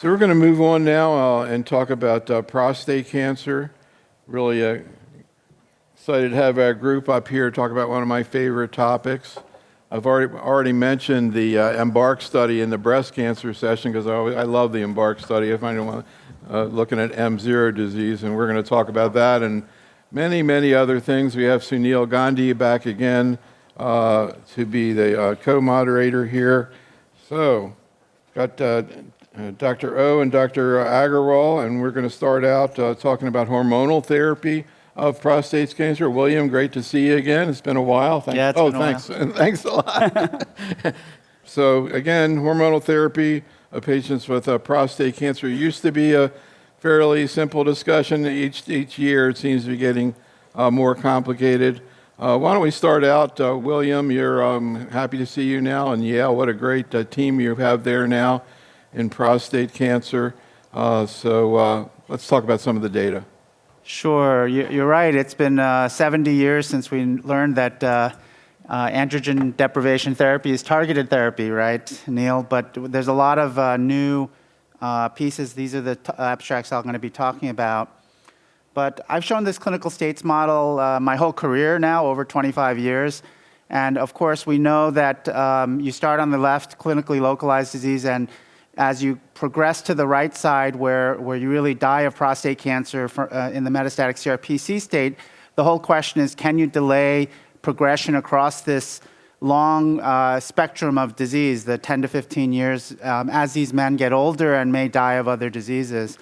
So we're going to move on now and talk about prostate cancer. Really excited to have our group up here talk about one of my favorite topics. I've already mentioned the EMBARK study in the breast cancer session because I love the EMBARK study. I find it looking at M0 disease, and we're going to talk about that and many, many other things. We have Sunil Gandhi back again to be the co-moderator here. So, got Dr. O and Dr. Aggarwal, and we're going to start out talking about hormonal therapy of prostate cancer. William, great to see you again. It's been a while. Thanks. Yeah, it's been a while. Thanks a lot. So again, hormonal therapy of patients with prostate cancer used to be a fairly simple discussion. Each year it seems to be getting more complicated. Why don't we start out, William, you're happy to see you now, and Yale, what a great team you have there now in prostate cancer. So let's talk about some of the data. Sure, you're right. It's been 70 years since we learned that androgen deprivation therapy is targeted therapy, right, Neil? But there's a lot of new pieces. These are the abstracts I'm going to be talking about. But I've shown this clinical states model my whole career now, over 25 years. And of course, we know that you start on the left, clinically localized disease, and as you progress to the right side where you really die of prostate cancer in the metastatic CRPC state, the whole question is, can you delay progression across this long spectrum of disease, the 10 to 15 years, as these men get older and may die of other diseases?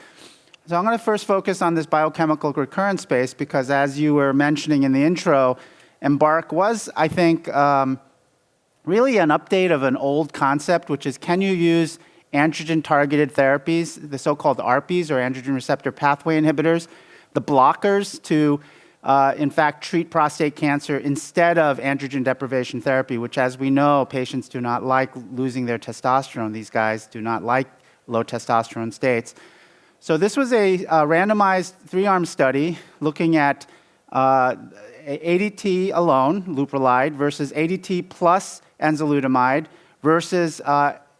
So I'm going to first focus on this biochemical recurrence space because, as you were mentioning in the intro, EMBARK was, I think, really an update of an old concept, which is, can you use androgen-targeted therapies, the so-called ARPs, or androgen receptor pathway inhibitors, the blockers, to, in fact, treat prostate cancer instead of androgen deprivation therapy, which, as we know, patients do not like losing their testosterone. These guys do not like low testosterone states. So this was a randomized three-arm study looking at ADT alone, leuprolide, versus ADT plus enzalutamide versus,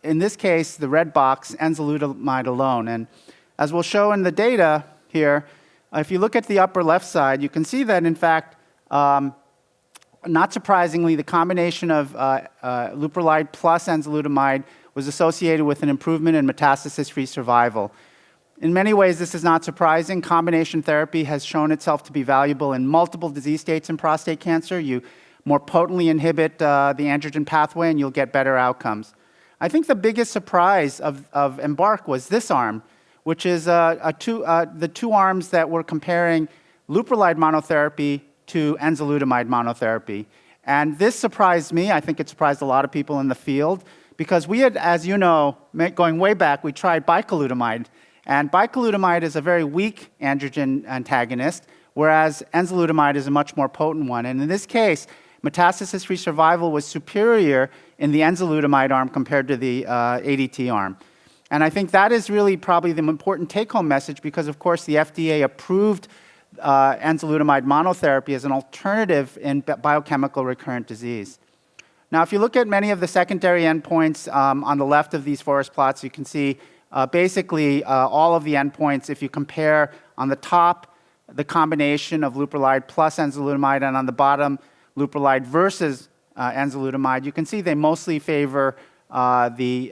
in this case, the red box, enzalutamide alone. And as we'll show in the data here, if you look at the upper left side, you can see that, in fact, not surprisingly, the combination of leuprolide plus enzalutamide was associated with an improvement in metastasis-free survival. In many ways, this is not surprising. Combination therapy has shown itself to be valuable in multiple disease states in prostate cancer. You more potently inhibit the androgen pathway, and you'll get better outcomes. I think the biggest surprise of EMBARK was this arm, which is the two arms that were comparing leuprolide monotherapy to enzalutamide monotherapy. And this surprised me. I think it surprised a lot of people in the field because we had, as you know, going way back, we tried bicalutamide. And bicalutamide is a very weak androgen antagonist, whereas enzalutamide is a much more potent one. And in this case, metastasis-free survival was superior in the enzalutamide arm compared to the ADT arm. And I think that is really probably the important take-home message because, of course, the FDA approved enzalutamide monotherapy as an alternative in biochemical recurrent disease. Now, if you look at many of the secondary endpoints on the left of these forest plots, you can see basically all of the endpoints. If you compare on the top the combination of leuprolide plus enzalutamide and on the bottom leuprolide versus enzalutamide, you can see they mostly favor either the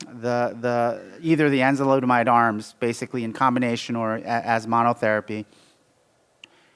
enzalutamide arms, basically in combination or as monotherapy.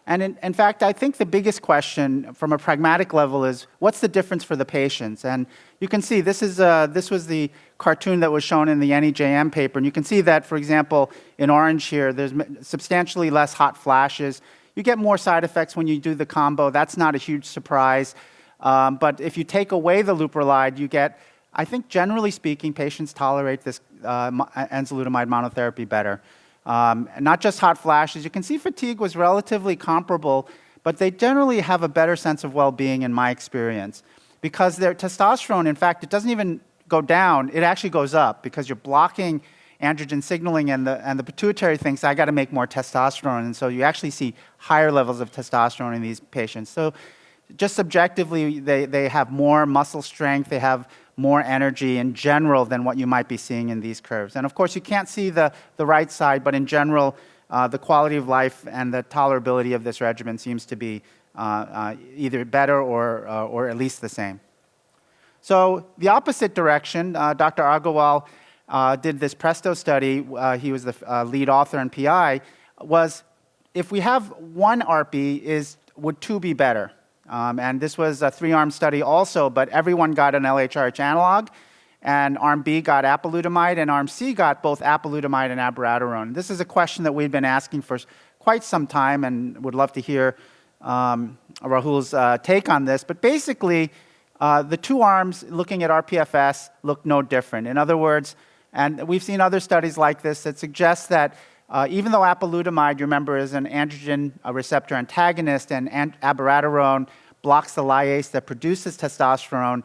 And in fact, I think the biggest question from a pragmatic level is, what's the difference for the patients? And you can see this was the cartoon that was shown in the NEJM paper. And you can see that, for example, in orange here, there's substantially less hot flashes. You get more side effects when you do the combo. That's not a huge surprise. But if you take away the leuprolide, you get, I think generally speaking, patients tolerate this enzalutamide monotherapy better. Not just hot flashes. You can see fatigue was relatively comparable, but they generally have a better sense of well-being in my experience. Because their testosterone, in fact, it doesn't even go down, it actually goes up because you're blocking androgen signaling and the pituitary thinks, I got to make more testosterone. And so you actually see higher levels of testosterone in these patients. So just subjectively, they have more muscle strength, they have more energy in general than what you might be seeing in these curves. And of course, you can't see the right side, but in general, the quality of life and the tolerability of this regimen seems to be either better or at least the same. So the opposite direction, Dr. Aggarwal did this PRESTO study. He was the lead author and PI, was if we have one ARPI, would two be better? And this was a 3-arm study also, but everyone got an LHRH analog, and Arm B got apalutamide, and Arm C got both apalutamide and abiraterone. This is a question that we've been asking for quite some time and would love to hear Rahul's take on this. But basically, the two arms looking at rPFS look no different. In other words, and we've seen other studies like this that suggest that even though apalutamide, you remember, is an androgen receptor antagonist, and abiraterone blocks the lyase that produces testosterone,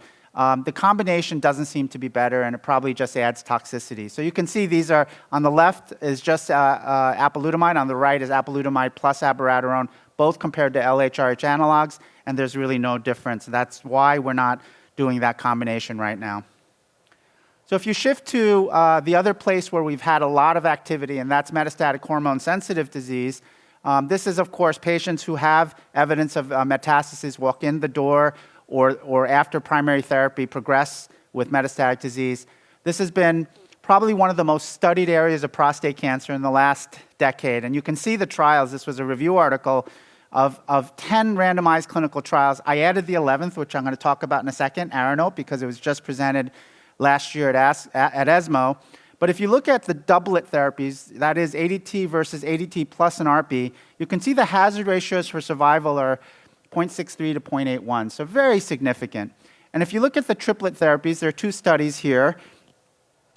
the combination doesn't seem to be better, and it probably just adds toxicity. So you can see these are, on the left is just apalutamide, on the right is apalutamide plus abiraterone, both compared to LHRH analogs, and there's really no difference. That's why we're not doing that combination right now. So if you shift to the other place where we've had a lot of activity, and that's metastatic hormone-sensitive disease, this is, of course, patients who have evidence of metastases walk in the door or after primary therapy progress with metastatic disease. This has been probably one of the most studied areas of prostate cancer in the last decade. And you can see the trials. This was a review article of 10 randomized clinical trials. I added the 11th, which I'm going to talk about in a second, ARANOTE, because it was just presented last year at ESMO. But if you look at the doublet therapies, that is ADT versus ADT plus an ARPI, you can see the hazard ratios for survival are 0.63 to 0.81, so very significant. And if you look at the triplet therapies, there are two studies here,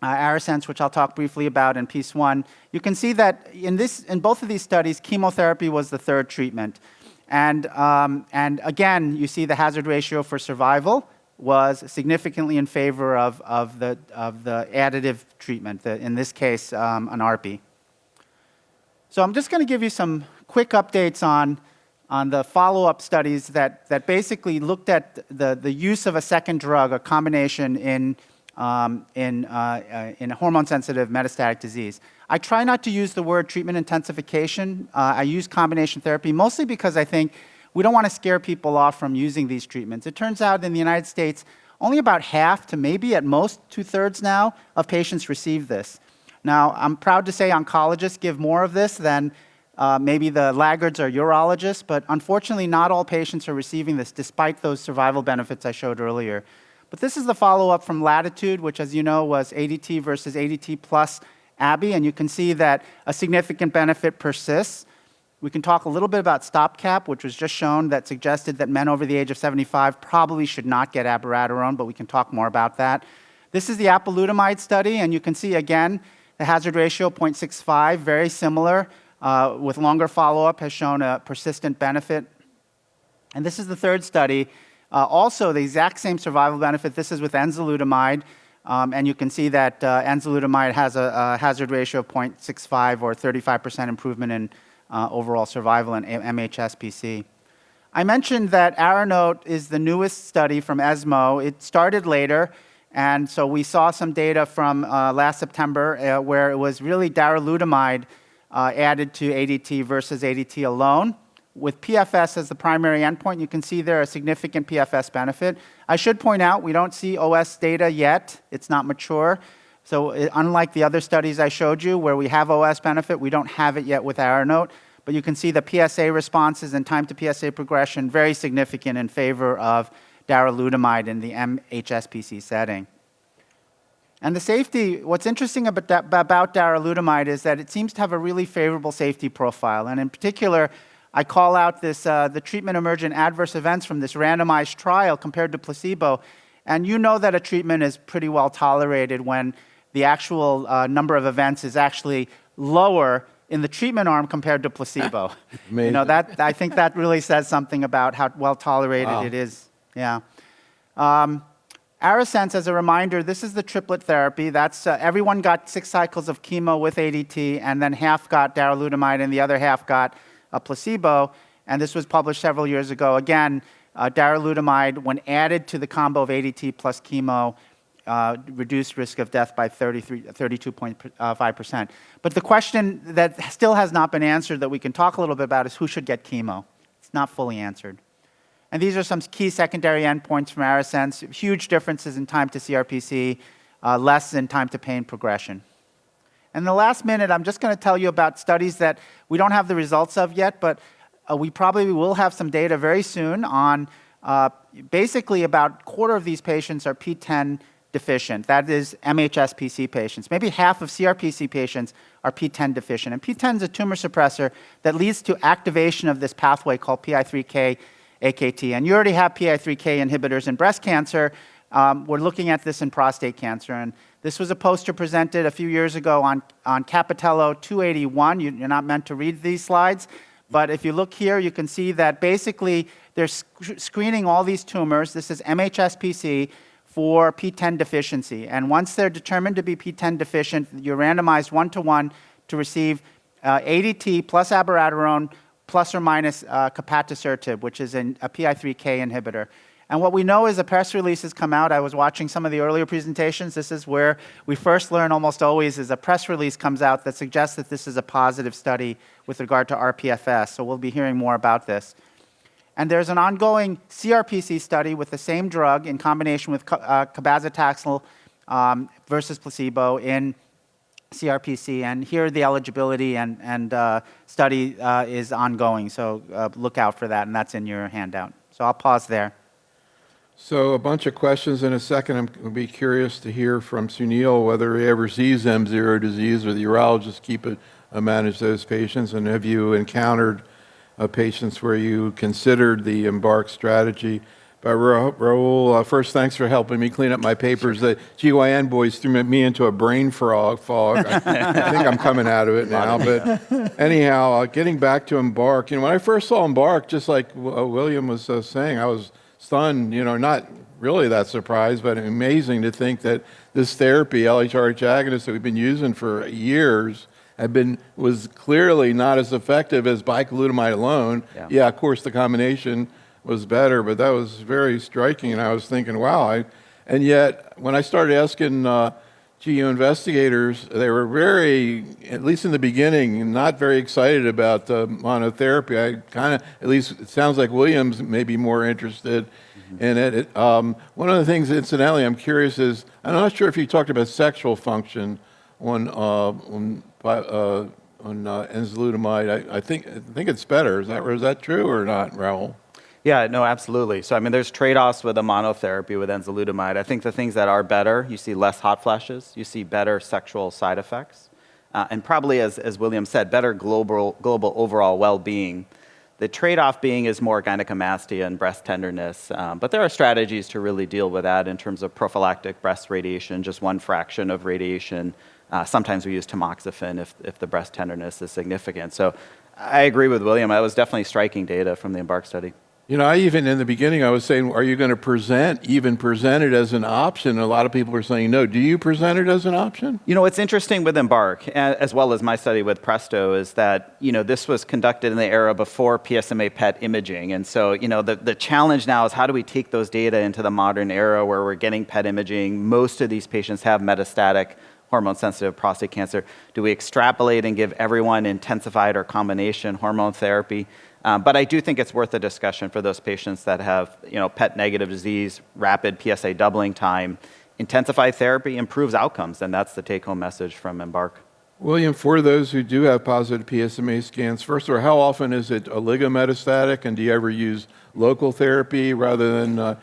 ARASENS, which I'll talk briefly about, and PEACE-1. You can see that in both of these studies, chemotherapy was the third treatment. And again, you see the hazard ratio for survival was significantly in favor of the additive treatment, in this case, an ARPI. So I'm just going to give you some quick updates on the follow-up studies that basically looked at the use of a second drug, a combination in hormone-sensitive metastatic disease. I try not to use the word treatment intensification. I use combination therapy mostly because I think we don't want to scare people off from using these treatments. It turns out in the United States, only about half to maybe at most 2/3 now of patients receive this. Now, I'm proud to say oncologists give more of this than maybe the laggards or urologists, but unfortunately not all patients are receiving this despite those survival benefits I showed earlier. But this is the follow-up from Latitude, which, as you know, was ADT versus ADT plus ABI, and you can see that a significant benefit persists. We can talk a little bit about stopgap, which was just shown that suggested that men over the age of 75 probably should not get abiraterone, but we can talk more about that. This is the apalutamide study, and you can see, again, the hazard ratio, 0.65, very similar, with longer follow-up, has shown a persistent benefit. And this is the third study. Also, the exact same survival benefit. This is with enzalutamide, and you can see that enzalutamide has a hazard ratio of 0.65 or 35% improvement in overall survival in MHSPC. I mentioned that ARANOTE is the newest study from ESMO. It started later, and so we saw some data from last September where it was really darolutamide added to ADT versus ADT alone. With PFS as the primary endpoint, you can see there a significant PFS benefit. I should point out we don't see OS data yet. It's not mature. So unlike the other studies I showed you where we have OS benefit, we don't have it yet with ARANOTE. But you can see the PSA responses and time to PSA progression very significant in favor of darolutamide in the MHSPC setting. And the safety, what's interesting about darolutamide is that it seems to have a really favorable safety profile. And in particular, I call out this, the treatment emergent adverse events from this randomized trial compared to placebo. And you know that a treatment is pretty well tolerated when the actual number of events is actually lower in the treatment arm compared to placebo. Amazing. You know, I think that really says something about how well tolerated it is. Yeah. ARASENS, as a reminder, this is the triplet therapy. That's everyone got 6 cycles of chemo with ADT, and then half got darolutamide, and the other half got a placebo. And this was published several years ago. Again, darolutamide, when added to the combo of ADT plus chemo, reduced risk of death by 32.5%. But the question that still has not been answered that we can talk a little bit about is who should get chemo. It's not fully answered. And these are some key secondary endpoints from ARASENS. Huge differences in time to CRPC, less in time to pain progression. In the last minute, I'm just going to tell you about studies that we don't have the results of yet, but we probably will have some data very soon on basically about a quarter of these patients are PTEN deficient. That is MHSPC patients. Maybe half of CRPC patients are PTEN deficient. And PTEN is a tumor suppressor that leads to activation of this pathway called PI3K AKT. And you already have PI3K inhibitors in breast cancer. We're looking at this in prostate cancer. And this was a poster presented a few years ago on Capitello 281. You're not meant to read these slides. But if you look here, you can see that basically they're screening all these tumors. This is MHSPC for PTEN deficiency. And once they're determined to be PTEN deficient, you're randomized 1-to-1 to receive ADT plus abiraterone plus or minus capacisertib, which is a PI3K inhibitor. And what we know is a press release has come out. I was watching some of the earlier presentations. This is where we first learn almost always is a press release comes out that suggests that this is a positive study with regard to RPFS. So we'll be hearing more about this. And there's an ongoing CRPC study with the same drug in combination with cabazitaxel versus placebo in CRPC. And here the eligibility and study is ongoing. So look out for that, and that's in your handout. So I'll pause there. So a bunch of questions in a second. I'm going to be curious to hear from Sunil whether he ever sees M0 disease or the urologist keep it manage those patients. And have you encountered patients where you considered the EMBARK strategy? But Raul, first, thanks for helping me clean up my papers. The GYN boys threw me into a brain fog. I think I'm coming out of it now. But anyhow, getting back to EMBARK, when I first saw EMBARK, just like William was saying, I was stunned, not really that surprised, but amazing to think that this therapy, LHRH agonist that we've been using for years, was clearly not as effective as bicalutamide alone. Yeah, of course, the combination was better, but that was very striking, and I was thinking, wow. And yet, when I started asking GU investigators, they were very, at least in the beginning, not very excited about monotherapy. I kind of, at least it sounds like Williams may be more interested in it. One of the things, incidentally, I'm curious is, I'm not sure if you talked about sexual function on enzalutamide. I think it's better. Is that true or not, Raul? Yeah, no, absolutely. So, there's trade-offs with a monotherapy with enzalutamide. I think the things that are better, you see less hot flashes, you see better sexual side effects, and probably, as William said, better global overall well-being. The trade-off being is more gynecomastia and breast tenderness, but there are strategies to really deal with that in terms of prophylactic breast radiation, just one fraction of radiation. Sometimes we use tamoxifen if the breast tenderness is significant. So I agree with William. That was definitely striking data from the EMBARK study. I even in the beginning, I was saying, are you going to present it as an option? A lot of people were saying no. Do you present it as an option? What's interesting with EMBARK, as well as my study with Presto, is that, this was conducted in the era before PSMA PET imaging. And so, the challenge now is how do we take those data into the modern era where we're getting PET imaging? Most of these patients have metastatic hormone-sensitive prostate cancer. Do we extrapolate and give everyone intensified or combination hormone therapy? But I do think it's worth a discussion for those patients that have, PET-negative disease, rapid PSA doubling time. Intensified therapy improves outcomes, and that's the take-home message from EMBARK. William, for those who do have positive PSMA scans, first of all, how often is it oligometastatic, and do you ever use local therapy rather than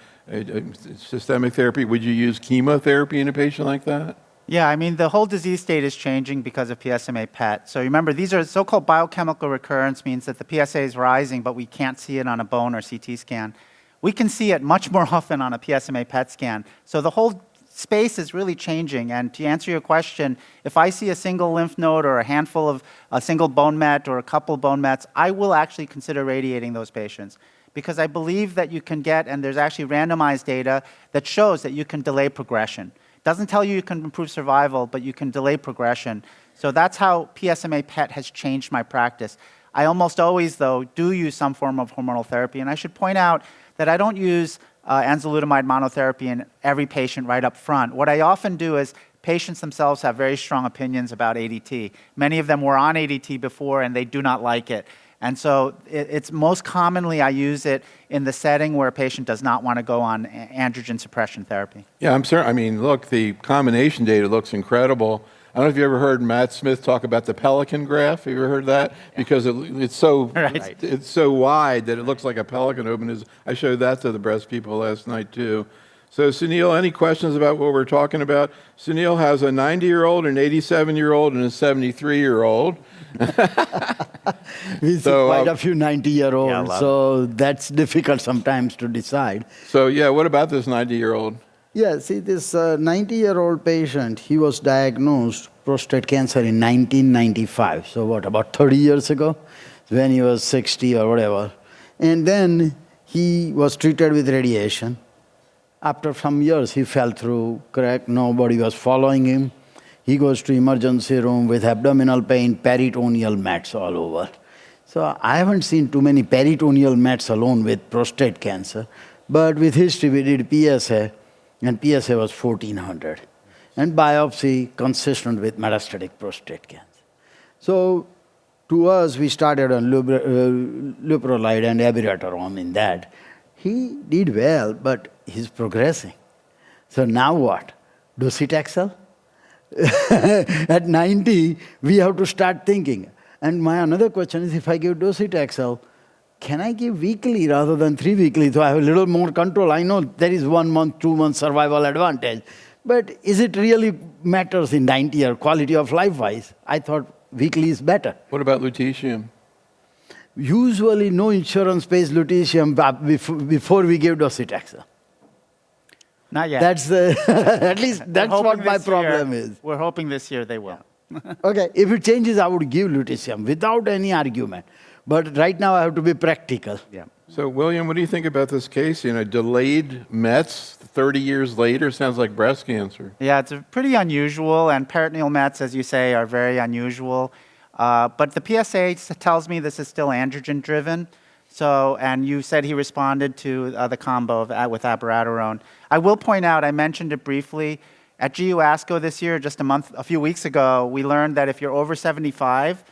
systemic therapy? Would you use chemotherapy in a patient like that? Yeah, the whole disease state is changing because of PSMA PET. So remember, these are so-called biochemical recurrence, means that the PSA is rising, but we can't see it on a bone or CT scan. We can see it much more often on a PSMA PET scan. So the whole space is really changing. And to answer your question, if I see a single lymph node or a handful of a single bone met or a couple bone mets, I will actually consider radiating those patients, because I believe that you can get, and there's actually randomized data that shows that you can delay progression. Doesn't tell you can improve survival, but you can delay progression. So that's how PSMA PET has changed my practice. I almost always, though, do use some form of hormonal therapy. And I should point out that I don't use enzalutamide monotherapy in every patient right up front. What I often do is patients themselves have very strong opinions about ADT. Many of them were on ADT before and they do not like it. And so it's most commonly I use it in the setting where a patient does not want to go on androgen suppression therapy. Yeah, I'm certain. I mean, look, the combination data looks incredible. I don't know if you ever heard Matt Smith talk about the pelican graph. Have you ever heard that? Because it's so Right. it's so wide that it looks like a pelican open. I showed that to the breast people last night too. So Sunil, any questions about what we're talking about? Sunil has a 90-year-old, an 87-year-old, and a 73-year-old. We see So, quite a few 90-year-olds, Yeah, a lot. so that's difficult sometimes to decide. So yeah, what about this 90-year-old? Yeah, see, this 90-year-old patient, he was diagnosed prostate cancer in 1995. So what, about 30 years ago, when he was 60 or whatever. And then he was treated with radiation. After some years, he fell through, correct? Nobody was following him. He goes to emergency room with abdominal pain, peritoneal mets all over. So I haven't seen too many peritoneal mets alone with prostate cancer. But with history, we did PSA, and PSA was 1400. And biopsy consistent with metastatic prostate cancer. So to us, we started on luprolide and abiraterone in that. He did well, but he's progressing. So now what? Docetaxel? At 90, we have to start thinking. And my another question is, if I give docetaxel, can I give weekly rather than 3 weekly so I have a little more control? I know there is 1 month, 2 month survival advantage, but is it really matters in 90 or quality of life wise? I thought weekly is better. What about lutetium? Usually no insurance pays lutetium before we give docetaxel. Not yet. That's the, at least They're that's what hoping my this year- problem is. We're hoping this year they will. Okay, if it changes, I would give lutetium without any argument. But right now I have to be practical. Yeah. So William, what do you think about this case? You know, delayed Mets 30 years later sounds like breast cancer. Yeah, it's pretty unusual, and peritoneal mets, as you say, are very unusual. But the PSA tells me this is still androgen-driven. So, and you said he responded to the combo with abiraterone. I will point out, I mentioned it briefly, at GU ASCO this year, just a few weeks ago, we learned that if you're over 75,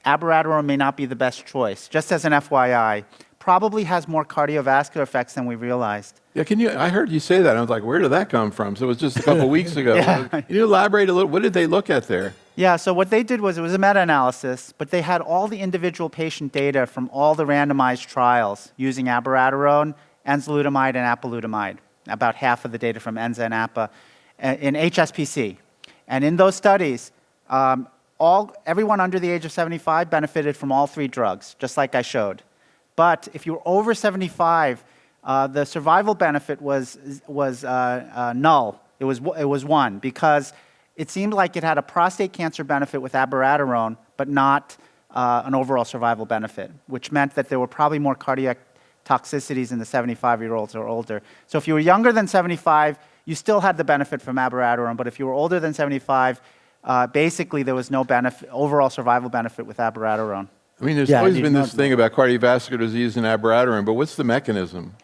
abiraterone may not be the best choice, just as an FYI. Probably has more cardiovascular effects than we realized. Yeah, I heard you say that. I was like, where did that come from? So it was just a couple weeks ago. Yeah. Can you elaborate a little? What did they look at there? Yeah, so what they did was, it was a meta-analysis, but they had all the individual patient data from all the randomized trials using abiraterone, enzalutamide, and apalutamide, about half of the data from Enza and APA, in HSPC. And in those studies, everyone under the age of 75 benefited from all 3 drugs, just like I showed. But if you were over 75, the survival benefit was null. It was 1, because it seemed like it had a prostate cancer benefit with abiraterone, but not an overall survival benefit, which meant that there were probably more cardiac toxicities in the 75-year-olds or older. So if you were younger than 75, you still had the benefit from abiraterone, but if you were older than 75, basically there was no overall survival benefit with abiraterone. I mean, there's Yeah, I always did been this not thing about cardiovascular disease and abiraterone, but what's the mechanism?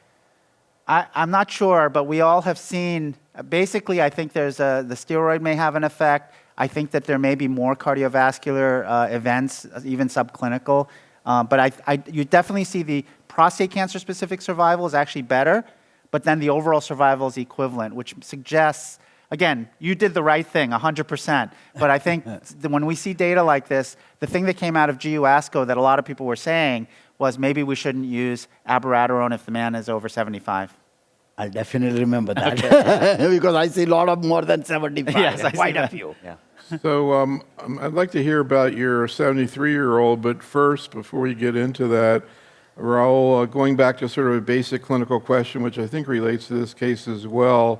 I'm not sure, but we all have seen, basically I think the steroid may have an effect. I think that there may be more cardiovascular events, even subclinical. But you definitely see the prostate cancer specific survival is actually better, but then the overall survival is equivalent, which suggests, again, you did the right thing, 100%. But I think when we see data like this, the thing that came out of GU ASCO that a lot of people were saying was maybe we shouldn't use abiraterone if the man is over 75. I'll definitely remember that. Because I see a lot of more than 75. Yes, I see quite a that. few. Yeah. So I'd like to hear about your 73-year-old, but first, before we get into that, Raul, going back to sort of a basic clinical question, which I think relates to this case as well,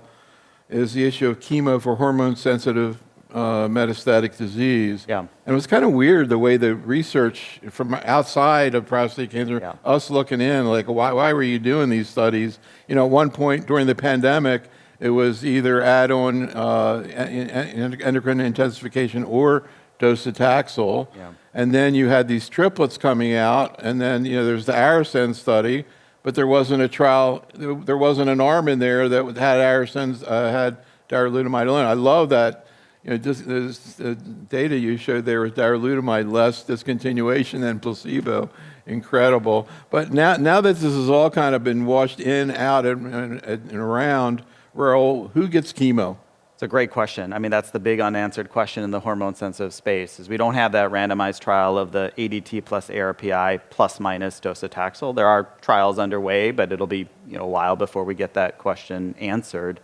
is the issue of chemo for hormone-sensitive metastatic disease. Yeah. And it was kind of weird the way the research from outside of prostate cancer, Yeah. us looking in, like, why were you doing these studies? You know, at one point during the pandemic, it was either add-on endocrine intensification or docetaxel. Yeah. And then you had these triplets coming out, and then, you know, there's the Arisen study, but there wasn't a trial, there wasn't an arm in there that had had darolutamide alone. I love that. Just the data you showed there was darolutamide less discontinuation than placebo. Incredible. But now that this has all kind of been washed in, out, and around, who gets chemo? It's a great question. I mean, that's the big unanswered question in the hormone-sensitive space, is we don't have that randomized trial of the ADT plus ARPI plus minus docetaxel. There are trials underway, but it'll be a while before we get that question answered.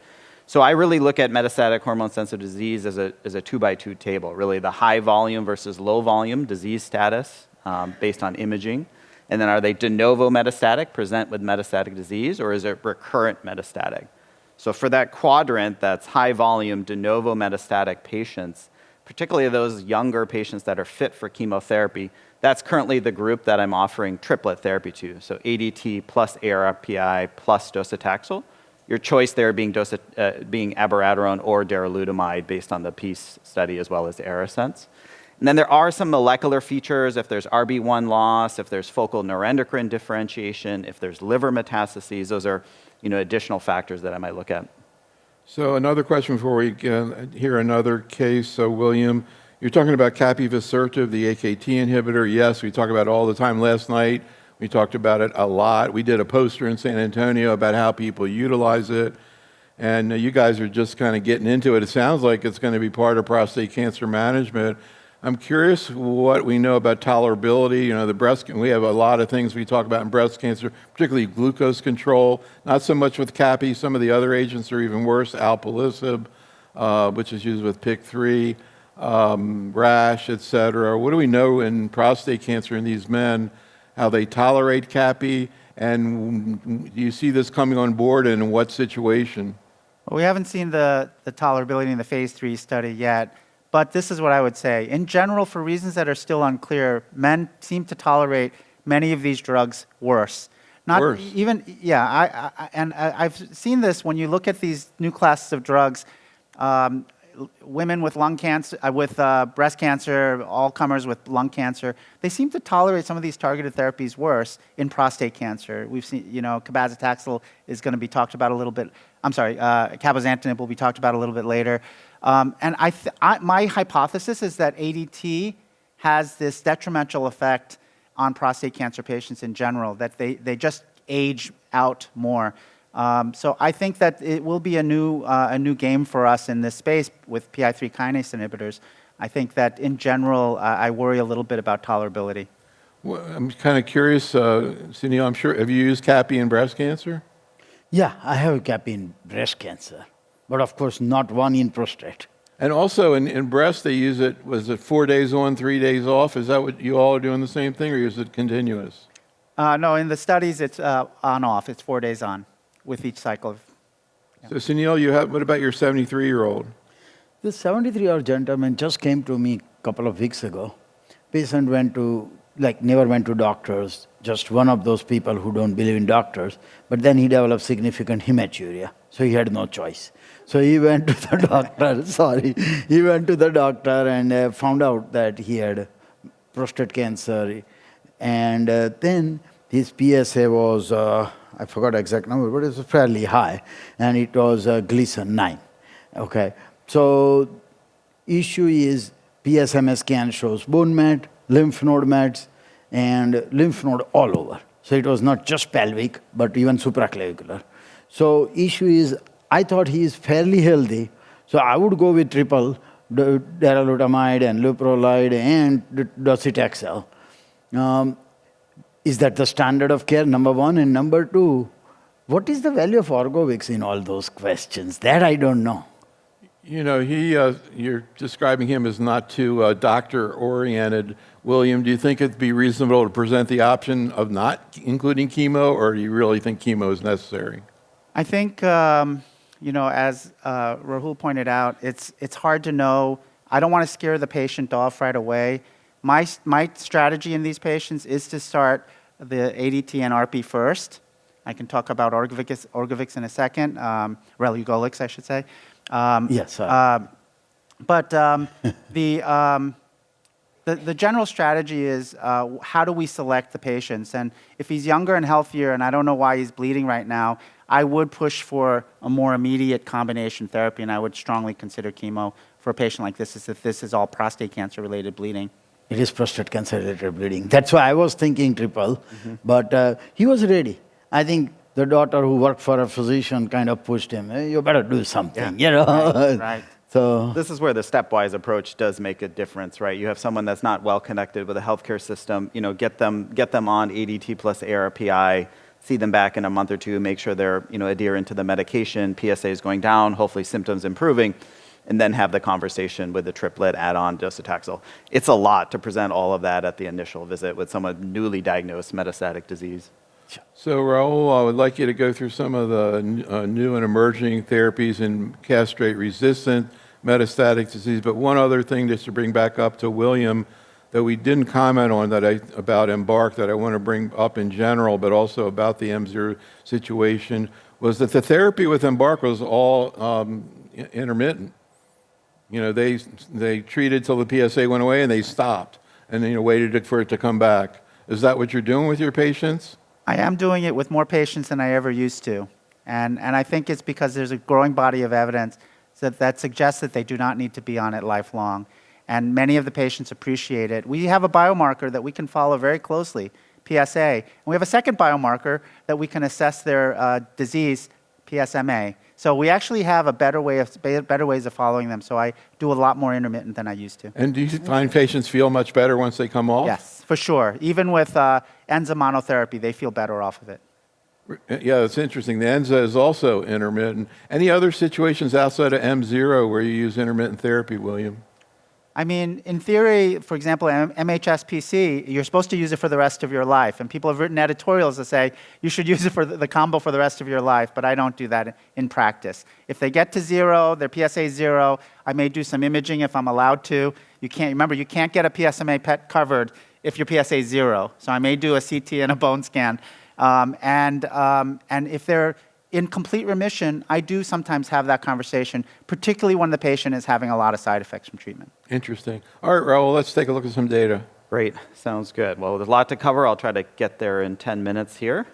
So I really look at metastatic hormone-sensitive disease as a 2x2 table, really the high volume versus low volume disease status based on imaging. And then are they de novo metastatic, present with metastatic disease, or is it recurrent metastatic? So for that quadrant, that's high volume de novo metastatic patients, particularly those younger patients that are fit for chemotherapy, that's currently the group that I'm offering triplet therapy to. So ADT plus ARPI plus docetaxel. Your choice there being abiraterone or darolutamide based on the PEACE study as well as ARASENS. And then there are some molecular features, if there's RB1 loss, if there's focal neuroendocrine differentiation, if there's liver metastases, those are additional factors that I might look at. So another question before we hear another case. So William, you're talking about capivasertib, the AKT inhibitor. Yes, we talk about it all the time. Last night, we talked about it a lot. We did a poster in San Antonio about how people utilize it. And you guys are just kind of getting into it. It sounds like it's going to be part of prostate cancer management. I'm curious what we know about tolerability. We have a lot of things we talk about in breast cancer, particularly glucose control. Not so much with capi. Some of the other agents are even worse. Alpelisib, which is used with PIK3, rash, et cetera. What do we know in prostate cancer in these men, how they tolerate capi, and do you see this coming on board, and in what situation? Well, we haven't seen the tolerability in the phase 3 study yet. But this is what I would say. In general, for reasons that are still unclear, men seem to tolerate many of these drugs worse. Worse? I've seen this when you look at these new classes of drugs. Women with lung cancer, with breast cancer, all comers with lung cancer, they seem to tolerate some of these targeted therapies worse in prostate cancer. We've seen, cabazitaxel is going to be talked about a little bit. Cabozantinib will be talked about a little bit later. And my hypothesis is that ADT has this detrimental effect on prostate cancer patients in general, that they just age out more. So I think that it will be a new game for us in this space with PI3 kinase inhibitors. I think that in general, I worry a little bit about tolerability. Well, I'm kind of curious, Sunil, I'm sure, have you used capi in breast cancer? Yeah, I have capi in breast cancer, but of course not one in prostate. And also in breast, they use it, was it 4 days on, 3 days off? Is that what you all are doing the same thing, or is it continuous? No, in the studies, it's on-off. It's 4 days on with each cycle. So Sunil, what about your 73-year-old? This 73-year-old gentleman just came to me a couple of weeks ago. Patient never went to doctors, just one of those people who don't believe in doctors, but then he developed significant hematuria, so he had no choice. So he went to the doctor, he went to the doctor and found out that he had prostate cancer, and then his PSA was, I forgot the exact number, but it was fairly high, and it was Gleason 9. Okay, so issue is PSMA scan shows bone met, lymph node mets, and lymph node all over. So it was not just pelvic, but even supraclavicular. So issue is, I thought he is fairly healthy, so I would go with triple, darolutamide and leuprolide and docetaxel. Is that the standard of care, number one? And number two, what is the value of Orgovyx in all those questions? That I don't know. You're describing him as not too doctor-oriented. William, do you think it'd be reasonable to present the option of not including chemo, or do you really think chemo is necessary? I think, as Rahul pointed out, it's hard to know. I don't want to scare the patient off right away. My strategy in these patients is to start the ADT and RP first. I can talk about Orgovyx in a second, relugolix, I should say. But the The general strategy is how do we select the patients? And if he's younger and healthier, and I don't know why he's bleeding right now, I would push for a more immediate combination therapy, and I would strongly consider chemo for a patient like this if this is all prostate cancer-related bleeding. It is prostate cancer-related bleeding. That's why I was thinking triple, but he was ready. I think the daughter who worked for a physician kind of pushed him. "Hey, you better do something, you know." Right. So This is where the stepwise approach does make a difference, right? You have someone that's not well connected with a healthcare system, get them on ADT plus ARPI, see them back in a month or two, make sure they're, adherent to the medication, PSA is going down, hopefully symptoms improving, and then have the conversation with the triplet add-on docetaxel. It's a lot to present all of that at the initial visit with someone newly diagnosed metastatic disease. So, Raul, I would like you to go through some of the new and emerging therapies in castrate-resistant metastatic disease. But one other thing just to bring back up to William that we didn't comment on about EMBARK that I want to bring up in general, but also about the M0 situation, was that the therapy with EMBARK was all intermittent. They treated till the PSA went away and they stopped and then waited for it to come back. Is that what you're doing with your patients? I am doing it with more patients than I ever used to. And I think it's because there's a growing body of evidence that suggests that they do not need to be on it lifelong. And many of the patients appreciate it. We have a biomarker that we can follow very closely, PSA. And we have a second biomarker that we can assess their disease, PSMA. So we actually have better ways of following them. So I do a lot more intermittent than I used to. And do you find patients feel much better once they come off? Yes, for sure. Even with enza monotherapy, they feel better off of it. Yeah, it's interesting. The ENZA is also intermittent. Any other situations outside of M0 where you use intermittent therapy, William? I mean, in theory, for example, MHSPC, you're supposed to use it for the rest of your life. And people have written editorials that say you should use it for the combo for the rest of your life, but I don't do that in practice. If they get to zero, their PSA is zero, I may do some imaging if I'm allowed to. You can't get a PSMA PET covered if your PSA is zero. So I may do a CT and a bone scan. And if they're in complete remission, I do sometimes have that conversation, particularly when the patient is having a lot of side effects from treatment. Interesting. All right, Raul, let's take a look at some data. Great, sounds good. Well, there's a lot to cover. I'll try to get there in 10 minutes here.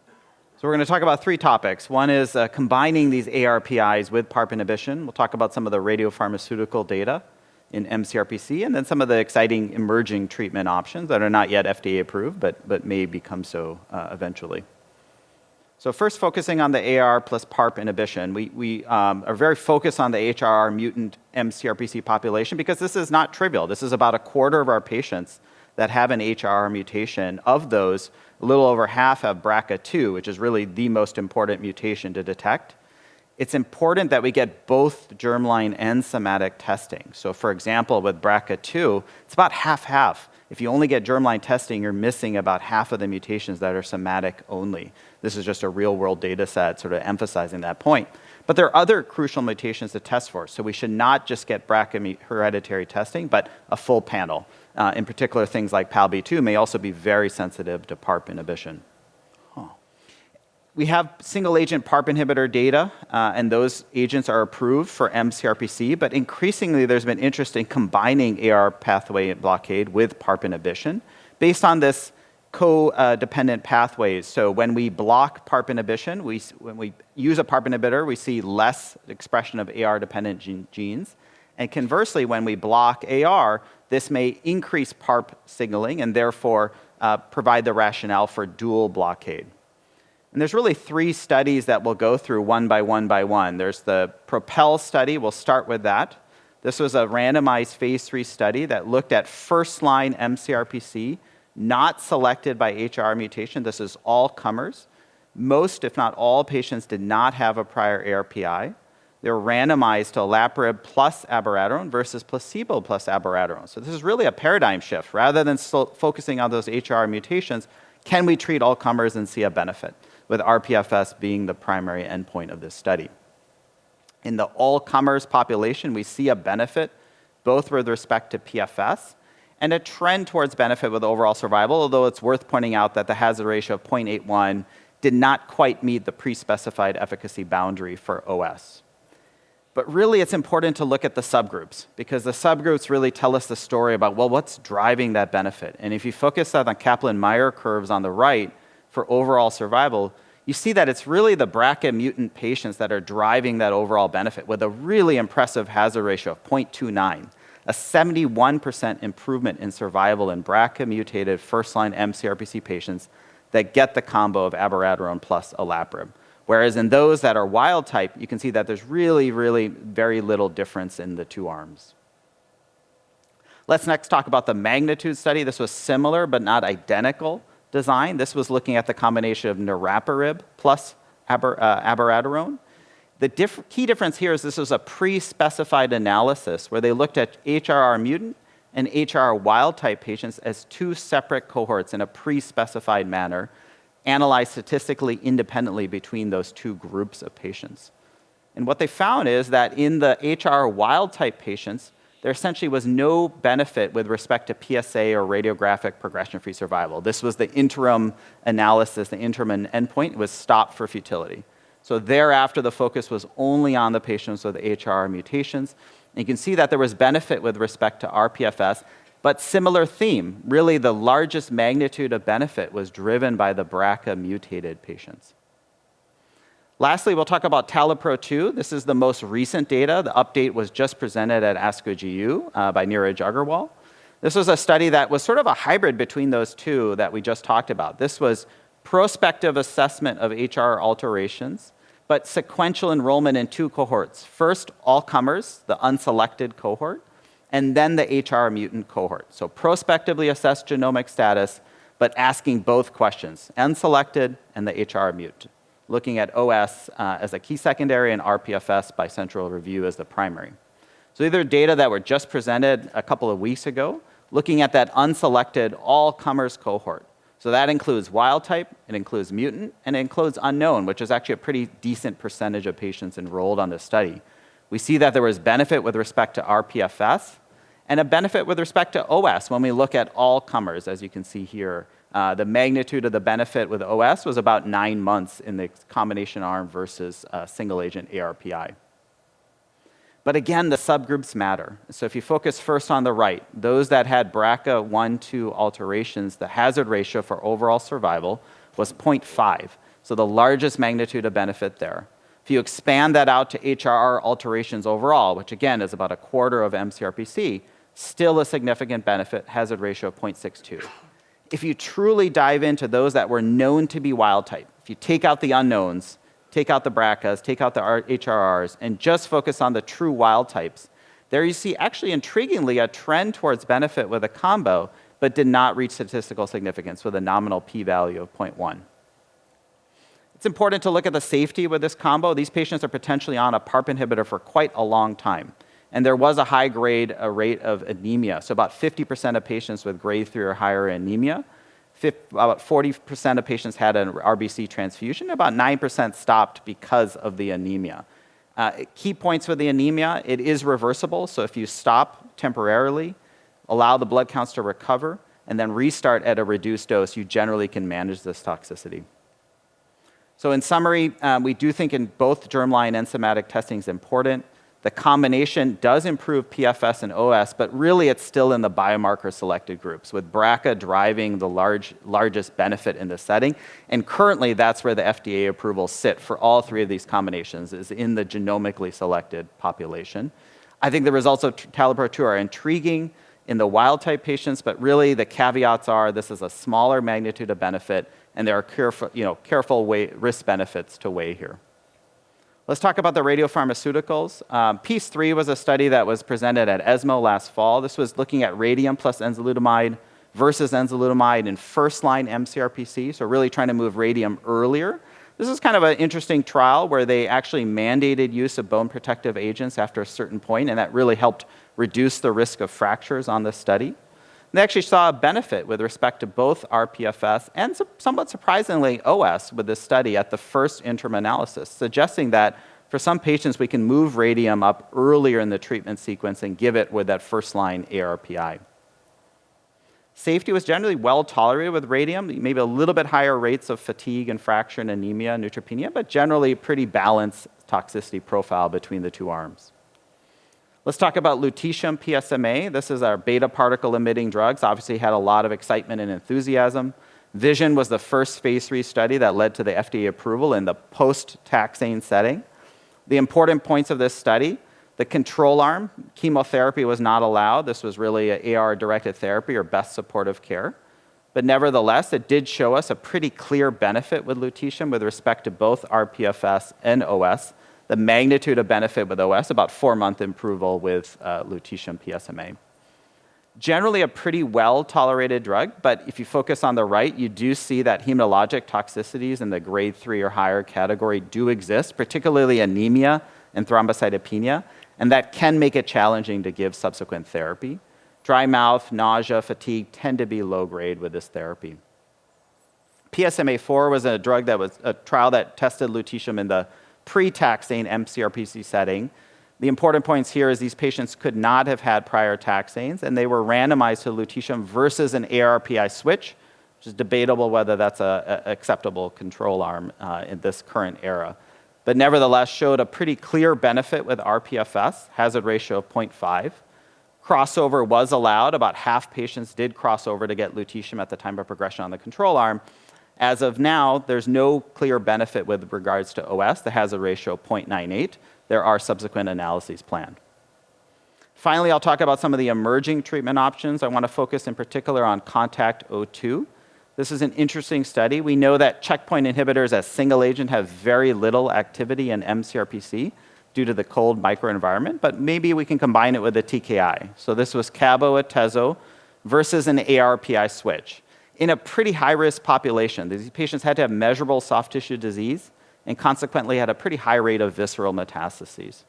So we're going to talk about three topics. One is combining these ARPIs with PARP inhibition. We'll talk about some of the radiopharmaceutical data in MCRPC, and then some of the exciting emerging treatment options that are not yet FDA approved, but may become so eventually. So first, focusing on the AR plus PARP inhibition, we are very focused on the HRR mutant MCRPC population because this is not trivial. This is about a quarter of our patients that have an HRR mutation. Of those, a little over half have BRCA2, which is really the most important mutation to detect. It's important that we get both germline and somatic testing. So for example, with BRCA2, it's about half-half. If you only get germline testing, you're missing about half of the mutations that are somatic only. This is just a real-world data set sort of emphasizing that point. But there are other crucial mutations to test for, so we should not just get BRCA hereditary testing, but a full panel. In particular, things like PALB2 may also be very sensitive to PARP inhibition. We have single-agent PARP inhibitor data, and those agents are approved for MCRPC, but increasingly there's been interest in combining AR pathway blockade with PARP inhibition based on this co-dependent pathways. So when we block PARP inhibition, when we use a PARP inhibitor, we see less expression of AR-dependent genes. And conversely, when we block AR, this may increase PARP signaling and therefore provide the rationale for dual blockade. And there's really three studies that we'll go through one by one by one. There's the PROPEL study. We'll start with that. This was a randomized phase 3 study that looked at first-line MCRPC, not selected by HR mutation. This is all comers. Most, if not all, patients did not have a prior ARPI. They were randomized to olaparib plus abiraterone versus placebo plus abiraterone. So this is really a paradigm shift. Rather than focusing on those HR mutations, can we treat all comers and see a benefit, with rPFS being the primary endpoint of this study. In the all-comers population, we see a benefit both with respect to PFS and a trend towards benefit with overall survival, although it's worth pointing out that the hazard ratio of 0.81 did not quite meet the pre-specified efficacy boundary for OS. But really, it's important to look at the subgroups because the subgroups really tell us the story about, well, what's driving that benefit? And if you focus on the Kaplan-Meier curves on the right for overall survival, you see that it's really the BRCA mutant patients that are driving that overall benefit with a really impressive hazard ratio of 0.29, a 71% improvement in survival in BRCA mutated first-line mCRPC patients that get the combo of abiraterone plus olaparib. Whereas in those that are wild type, you can see that there's really, really very little difference in the two arms. Let's next talk about the magnitude study. This was similar but not identical design. This was looking at the combination of niraparib plus abiraterone. The key difference here is this was a pre-specified analysis where they looked at HRR mutant and HRR wild type patients as two separate cohorts in a pre-specified manner, analyzed statistically independently between those two groups of patients. And what they found is that in the HR wild type patients, there essentially was no benefit with respect to PSA or radiographic progression-free survival. This was the interim analysis, the interim endpoint was stopped for futility. So thereafter, the focus was only on the patients with HR mutations. And you can see that there was benefit with respect to rPFS, but similar theme. Really, the largest magnitude of benefit was driven by the BRCA mutated patients. Lastly, we'll talk about TALAPRO-2. This is the most recent data. The update was just presented at ASCO GU by Neeraj Aggarwal. This was a study that was sort of a hybrid between those two that we just talked about. This was prospective assessment of HR alterations, but sequential enrollment in two cohorts. First, all comers, the unselected cohort, and then the HR mutant cohort. So prospectively assess genomic status, but asking both questions, unselected and the HR mutant, looking at OS as a key secondary and rPFS by central review as the primary. So these are data that were just presented a couple of weeks ago, looking at that unselected all-comers cohort. So that includes wild type, it includes mutant, and it includes unknown, which is actually a pretty decent percentage of patients enrolled on this study. We see that there was benefit with respect to rPFS and a benefit with respect to OS when we look at all comers, as you can see here. The magnitude of the benefit with OS was about 9 months in the combination arm versus single agent ARPI. But again, the subgroups matter. So if you focus first on the right, those that had BRCA 1-2 alterations, the hazard ratio for overall survival was 0.5. So the largest magnitude of benefit there. If you expand that out to HRR alterations overall, which again is about a quarter of mCRPC, still a significant benefit, hazard ratio of 0.62. If you truly dive into those that were known to be wild type, if you take out the unknowns, take out the BRCAs, take out the HRRs, and just focus on the true wild types, there you see actually intriguingly a trend towards benefit with a combo, but did not reach statistical significance with a nominal p-value of 0.1. It's important to look at the safety with this combo. These patients are potentially on a PARP inhibitor for quite a long time. And there was a high grade rate of anemia. So about 50% of patients with grade 3 or higher anemia. About 40% of patients had an RBC transfusion. About 9% stopped because of the anemia. Key points with the anemia, it is reversible. So if you stop temporarily, allow the blood counts to recover, and then restart at a reduced dose, you generally can manage this toxicity. So in summary, we do think in both germline and somatic testing is important. The combination does improve PFS and OS, but really it's still in the biomarker selected groups, with BRCA driving the largest benefit in this setting. And currently, that's where the FDA approvals sit for all three of these combinations, is in the genomically selected population. I think the results of TALAPRO-2 are intriguing in the wild type patients, but really the caveats are this is a smaller magnitude of benefit, and there are careful risk benefits to weigh here. Let's talk about the radiopharmaceuticals. Piece 3 was a study that was presented at ESMO last fall. This was looking at radium plus enzalutamide versus enzalutamide in first-line mCRPC, so really trying to move radium earlier. This is kind of an interesting trial where they actually mandated use of bone protective agents after a certain point, and that really helped reduce the risk of fractures on this study. They actually saw a benefit with respect to both rPFS and somewhat surprisingly OS with this study at the first interim analysis, suggesting that for some patients we can move radium up earlier in the treatment sequence and give it with that first-line ARPI. Safety was generally well tolerated with radium, maybe a little bit higher rates of fatigue and fracture and anemia and neutropenia, but generally pretty balanced toxicity profile between the two arms. Let's talk about lutetium PSMA. This is our beta particle emitting drugs. Obviously had a lot of excitement and enthusiasm. Vision was the first phase 3 study that led to the FDA approval in the post-taxane setting. The important points of this study: the control arm, chemotherapy was not allowed. This was really an AR-directed therapy or best supportive care. But nevertheless, it did show us a pretty clear benefit with lutetium with respect to both rPFS and OS. The magnitude of benefit with OS, about 4-month improvement with lutetium PSMA. Generally a pretty well-tolerated drug, but if you focus on the right, you do see that hematologic toxicities in the grade 3 or higher category do exist, particularly anemia and thrombocytopenia, and that can make it challenging to give subsequent therapy. Dry mouth, nausea, fatigue tend to be low grade with this therapy. PSMA-4 was a trial that tested lutetium in the pre-taxane MCRPC setting. The important points here is these patients could not have had prior taxanes, and they were randomized to lutetium versus an ARPI switch, which is debatable whether that's an acceptable control arm in this current era. But nevertheless showed a pretty clear benefit with rPFS, hazard ratio of 0.5. Crossover was allowed. About half patients did cross over to get lutetium at the time of progression on the control arm. As of now, there's no clear benefit with regards to OS, the hazard ratio 0.98. There are subsequent analyses planned. Finally, I'll talk about some of the emerging treatment options. I want to focus in particular on CONTACT-02. This is an interesting study. We know that checkpoint inhibitors as single agent have very little activity in MCRPC due to the cold microenvironment, but maybe we can combine it with a TKI. So this was cabo-atezo versus an ARPI switch. In a pretty high-risk population, these patients had to have measurable soft tissue disease and consequently had a pretty high rate of visceral metastases.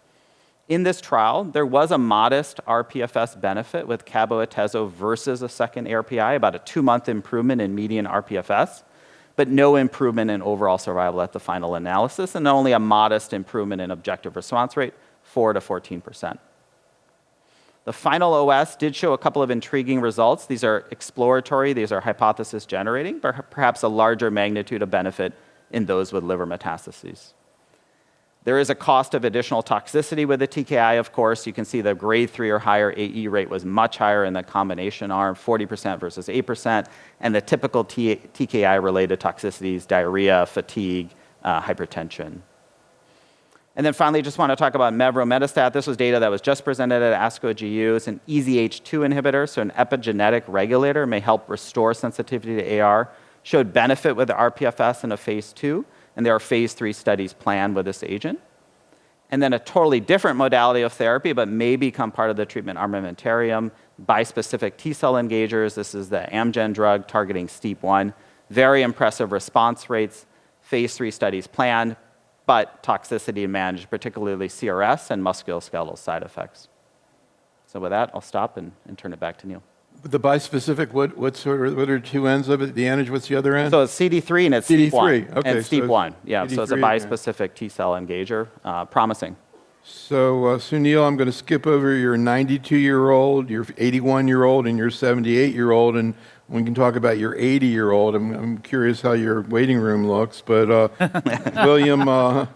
In this trial, there was a modest rPFS benefit with cabo-atezo versus a second ARPI, about a 2-month improvement in median rPFS, but no improvement in overall survival at the final analysis, and only a modest improvement in objective response rate, 4 to 14%. The final OS did show a couple of intriguing results. These are exploratory, these are hypothesis generating, but perhaps a larger magnitude of benefit in those with liver metastases. There is a cost of additional toxicity with the TKI, of course. You can see the grade 3 or higher AE rate was much higher in the combination arm, 40% versus 8%, and the typical TKI-related toxicities, diarrhea, fatigue, hypertension. And then finally, just want to talk about mevrometostat. This was data that was just presented at ASCO GU. It's an EZH2 inhibitor, so an epigenetic regulator, may help restore sensitivity to AR. Showed benefit with the rPFS in a phase 2, and there are phase 3 studies planned with this agent. And then a totally different modality of therapy, but may become part of the treatment armamentarium, bispecific T-cell engagers. This is the Amgen drug targeting STEAP1. Very impressive response rates, phase 3 studies planned, but toxicity managed, particularly CRS and musculoskeletal side effects. So with that, I'll stop and turn it back to Neil. The bispecific, what are two ends of it? The antigen, what's the other end? So it's CD3 and it's CD3, STEAP1. okay, And so STEAP1, yeah. So it's a CD3, bispecific T-cell engager, promising. So, Sunil, I'm going to skip over your 92-year-old, your 81-year-old, and your 78-year-old, and we can talk about your 80-year-old. I'm curious how your waiting room looks, but William,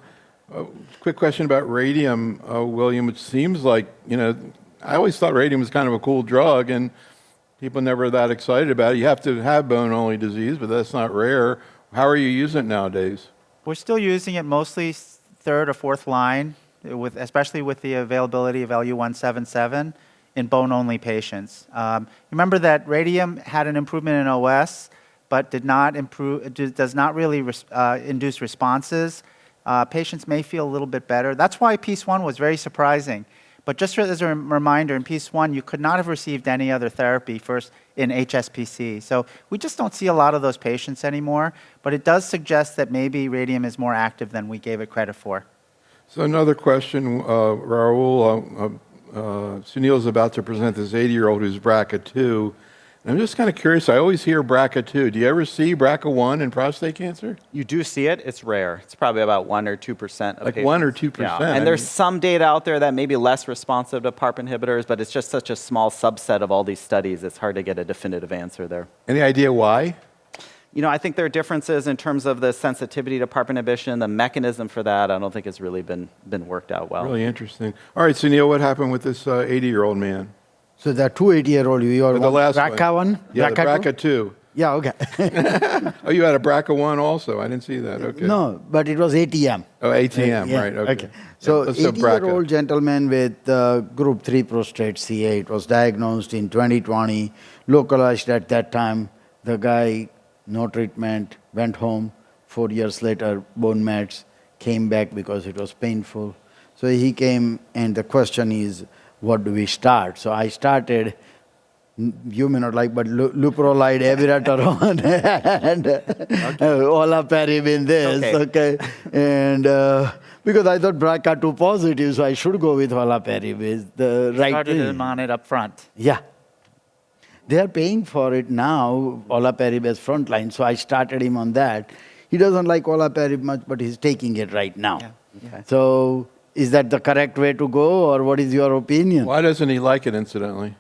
quick question about radium, William. It seems like, I always thought radium was kind of a cool drug, and people never that excited about it. You have to have bone-only disease, but that's not rare. How are you using it nowadays? We're still using it mostly third or fourth line, especially with the availability of LU-177 in bone-only patients. Remember that radium had an improvement in OS, but does not really induce responses. Patients may feel a little bit better. That's why PEACE-1 was very surprising. But just as a reminder, in PEACE-1, you could not have received any other therapy first in HSPC. So we just don't see a lot of those patients anymore, but it does suggest that maybe radium is more active than we gave it credit for. So another question, Raul. Sunil's about to present this 80-year-old who's BRCA2. I'm just kind of curious. I always hear BRCA2. Do you ever see BRCA1 in prostate cancer? You do see it. It's rare. It's probably about 1 or 2% of like patients. 1 or 2%. Yeah. And there's some data out there that may be less responsive to PARP inhibitors, but it's just such a small subset of all these studies. It's hard to get a definitive answer there. Any idea why? I think there are differences in terms of the sensitivity to PARP inhibition, the mechanism for that. I don't think it's really been worked out well. Really interesting. All right, so Neil, what happened with this 80-year-old man? So the 280-year-old, you are The last BRCA one? Yeah, the BRCA2? BRCA2. Yeah, okay. Oh, you had a BRCA1 also? I didn't see that. Okay. No, but it was ATM. Oh, ATM, Yeah, right. Okay. So, Yeah, so 80-year-old gentleman with group 3 prostate CA, it was diagnosed in 2020, localized at that time. The guy, no treatment, went home. 4 years later, bone mets, came back because it was painful. So he came, and the question is, what do we start? So I started, you may not like, but luprolide, abiraterone, and olaparib in this, okay? And because I thought BRCA2 positive, so I should go with olaparib is the right Started thing. him on it up front. Yeah. They are paying for it now, olaparib as frontline, so I started him on that. He doesn't like olaparib much, but he's taking it right now. Yeah. Okay. So is that the correct way to go, or what is your opinion? Why doesn't he like it, incidentally?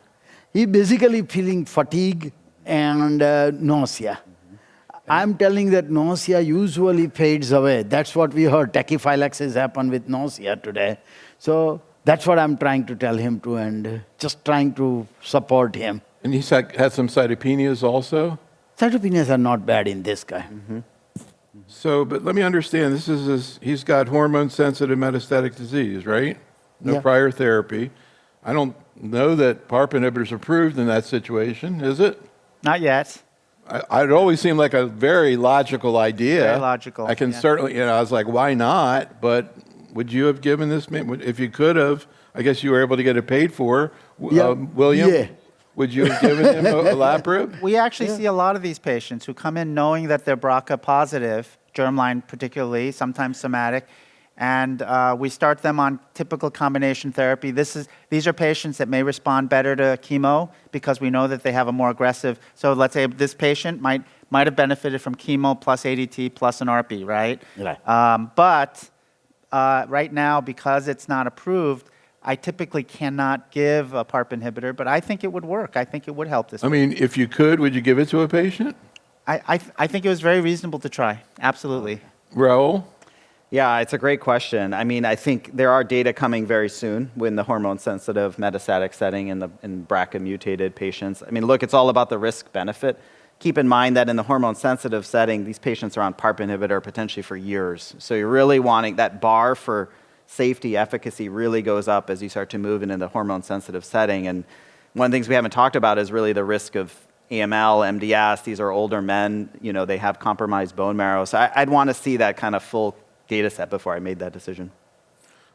He basically feeling fatigue and nausea. I'm telling that nausea usually fades away. That's what we heard. Tachyphylaxis happened with nausea today. So that's what I'm trying to tell him to, and just trying to support him. And he's had some cytopenias also? Cytopenias are not bad in this guy. So, but let me understand, he's got hormone-sensitive metastatic disease, right? No Yeah. prior therapy. I don't know that PARP inhibitors are approved in that situation, is it? Not yet. It always seemed like a very logical idea. Very logical, I can yeah. certainly, I was like, why not? But would you have given this man, if you could have, I guess you were able to get it paid for. Yeah. William, Yeah. would you have given him olaparib? We actually see a lot of these patients who come in knowing that they're BRCA positive, germline particularly, sometimes somatic, and we start them on typical combination therapy. These are patients that may respond better to chemo because we know that they have a more aggressive. So let's say this patient might have benefited from chemo plus ADT plus an ARPI, right? Right. But right now, because it's not approved, I typically cannot give a PARP inhibitor, but I think it would work. I think it would help this. I mean, if you could, would you give it to a patient? I think it was very reasonable to try. Absolutely. Raul? Yeah, it's a great question. I mean, I think there are data coming very soon in the hormone-sensitive metastatic setting in BRCA-mutated patients. I mean, look, it's all about the risk-benefit. Keep in mind that in the hormone-sensitive setting, these patients are on PARP inhibitor potentially for years. So you're really wanting that bar for safety, efficacy really goes up as you start to move into the hormone-sensitive setting. And one of the things we haven't talked about is really the risk of AML, MDS. These are older men. They have compromised bone marrow. So I'd want to see that kind of full data set before I made that decision.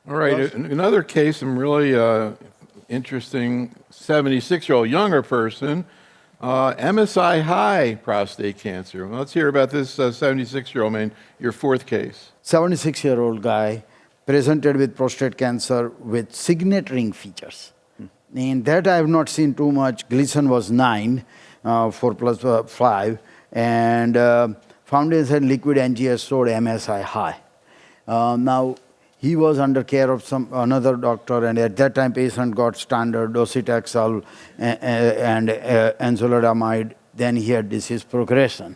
All right, another case, some really interesting 76-year-old younger person, MSI high prostate cancer. Well, let's hear about this 76-year-old man, your fourth case. 76-year-old guy presented with prostate cancer with signet ring features. And that I have not seen too much. Gleason was 9, 4 plus 5, and Fountain liquid NGS showed MSI high. Now, he was under care of another doctor, and at that time, patient got standard docetaxel and enzalutamide. Then he had disease progression.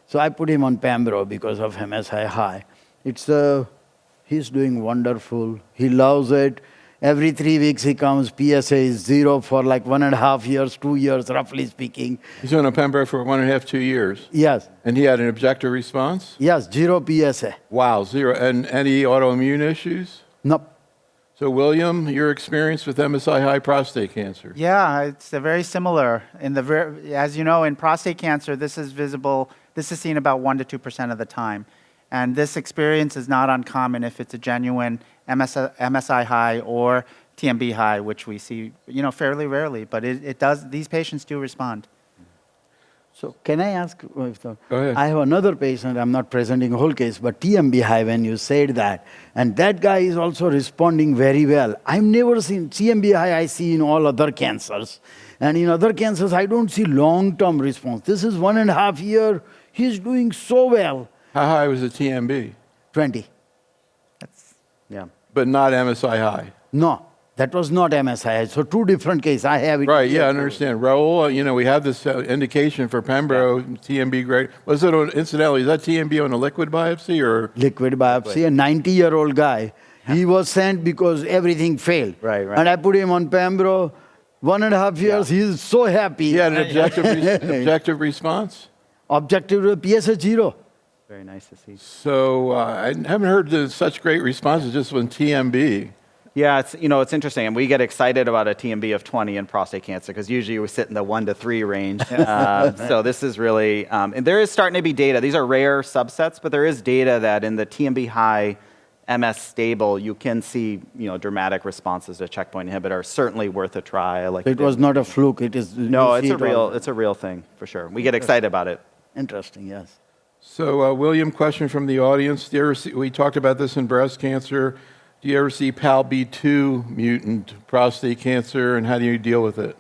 So I put him on Pembro because of MSI high. He's doing wonderful. He loves it. Every 3 weeks he comes. PSA is 0 for like 1.5 years, 2 years, roughly speaking. He's been on Pembro for 1.5, 2 years. Yes. And he had an objective response? Yes, 0 PSA. Wow, 0. And any autoimmune issues? Nope. So, William, your experience with MSI high prostate cancer? Yeah, it's very similar. As you know, in prostate cancer, this is visible. This is seen about 1 to 2% of the time. And this experience is not uncommon if it's a genuine MSI high or TMB high, which we see, fairly rarely. But it does. These patients do respond. So can I ask? Go ahead. I have another patient. I'm not presenting a whole case, but TMB high when you said that, and that guy is also responding very well. I've never seen TMB high. I see in all other cancers, and in other cancers I don't see long-term response. This is 1.5 year. He's doing so well. How high was the TMB? 20. Yeah. But not MSI high. No. That was not MSI. So two different cases. I have it. Right, here. yeah, I understand. Raul, we have this indication for Pembro, TMB grade. Was it, incidentally, is that TMB on a liquid biopsy or? Liquid biopsy, a 90-year-old guy. He was sent because everything failed. Right. And I put him on Pembro. 1.5 years, he's so happy. He had an objective response? Objective PSA 0. Very nice to see. So I haven't heard such great responses just with TMB. Yeah, it's interesting, and we get excited about a TMB of 20 in prostate cancer because usually we sit in the 1 to 3 range. So this is really, and there is starting to be data. These are rare subsets, but there is data that in the TMB high, MS stable, you can see dramatic responses to checkpoint inhibitor. Certainly worth a try. It was not a fluke. It is. No, it's a real thing for sure. We get excited about it. Interesting. Yes. So William, question from the audience. We talked about this in breast cancer. Do you ever see PALB2 mutant prostate cancer, and how do you deal with it?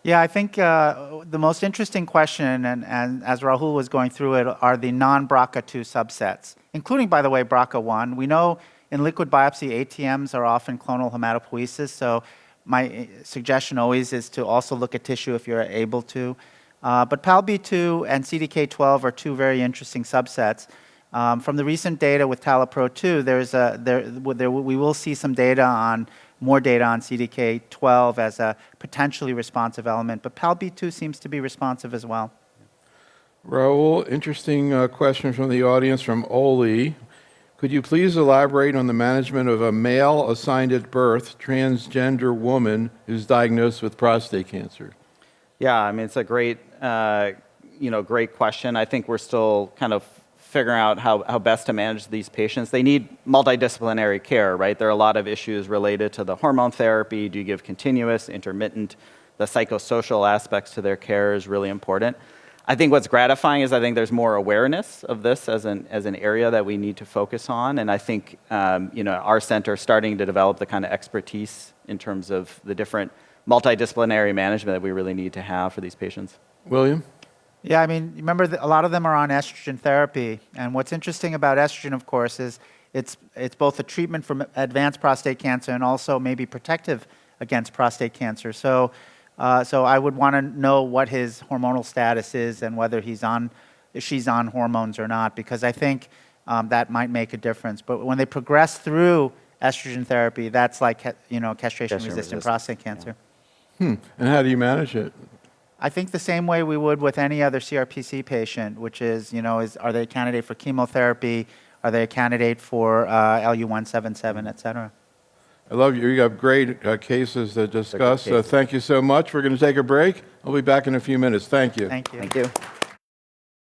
Yeah, I think the most interesting question, and as Rahul was going through it, are the non-BRCA2 subsets, including, by the way, BRCA1. We know in liquid biopsy, ATMs are often clonal hematopoiesis, so my suggestion always is to also look at tissue if you're able to. But PALB2 and CDK12 are two very interesting subsets. From the recent data with TALAPRO-2, we will see some more data on CDK12 as a potentially responsive element, but PALB2 seems to be responsive as well. Raul, interesting question from the audience from Oli. Could you please elaborate on the management of a male assigned at birth transgender woman who's diagnosed with prostate cancer? Yeah, it's a great, great question. I think we're still kind of figuring out how best to manage these patients. They need multidisciplinary care, right? There are a lot of issues related to the hormone therapy. Do you give continuous, intermittent? The psychosocial aspects to their care is really important. I think what's gratifying is I think there's more awareness of this as an area that we need to focus on. And I think our center is starting to develop the kind of expertise in terms of the different multidisciplinary management that we really need to have for these patients. William? Yeah, remember a lot of them are on estrogen therapy, and what's interesting about estrogen, of course, is it's both a treatment for advanced prostate cancer and also maybe protective against prostate cancer. So I would want to know what his hormonal status is and whether she's on hormones or not, because I think that might make a difference. But when they progress through estrogen therapy, that's like castration-resistant prostate cancer. And how do you manage it? I think the same way we would with any other CRPC patient, which is, are they a candidate for chemotherapy? Are they a candidate for LU177, et cetera? I love you. You have great cases to discuss. Thank you so much. We're going to take a break. I'll be back in a few minutes. Thank you. Thank you. Thank you.